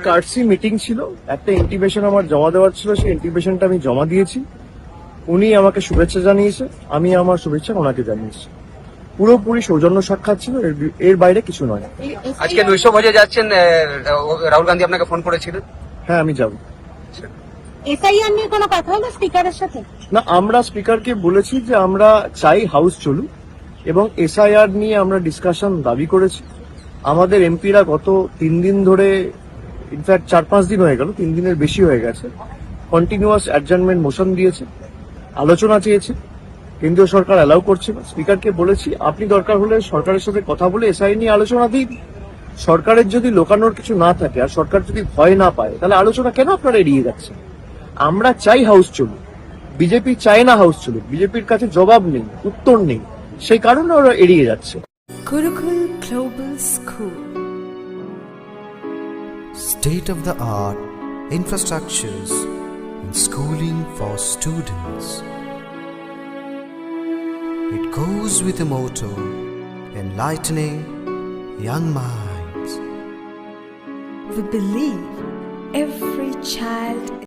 কার্সি meeting ছিল, একটা intimation আমার জমা দেওয়ার ছিল, সেই ইন্টিমেশনটা আমি জমা দিয়েছি। উনি আমাকে শুভেচ্ছা জানিয়েছে, আমি আমার শুভেচ্ছা ওনাকে জানিয়েছি। পুরোপুরি সৌজন্য সাক্ষাৎ ছিল, এর বাইরে কিছু নয়। আজকে 200 ভোজে যাচ্ছেন, রাহুল গান্ধী আপনাকে ফোন করেছিলেন? হ্যাঁ, আমি যাব। এসআইআর নিয়ে কোনো কথা হলো স্পিকারের সাথে? না, আমরা স্পিকারকে বলেছি যে আমরা চাই হাউস চলুক এবং এসআইআর নিয়ে আমরা ডিসকাশন দাবি করেছি। আমাদের এমপিরা গত 3 দিন ধরে, ইনফ্যাক্ট 4-5 দিন হয়ে গেল, 3 দিনের বেশি হয়ে গেছে, কন্টিনিউয়াস অ্যাডজার্নমেন্ট মোশন দিয়েছে, আলোচনা চেয়েছে। কেন্দ্রীয় সরকার অ্যালাউ করছে না। স্পিকারকে বলেছি আপনি দরকার হলে সরকারের সাথে কথা বলে এসআই নিয়ে আলোচনা দিন। সরকারের যদি লোকানোর কিছু না থাকে আর সরকার যদি ভয় না পায়, তাহলে আলোচনা কেন আপনারা এড়িয়ে যাচ্ছেন? আমরা চাই হাউস চলুক, বিজেপি চায় না হাউস চলুক, বিজেপির কাছে জবাব নেই, উত্তর নেই, সেই কারণে ওরা এড়িয়ে যাচ্ছে। Gurukul Global School. State-of-the-art infrastructures and schooling for students. It goes with the motto, enlightening young minds. We believe every child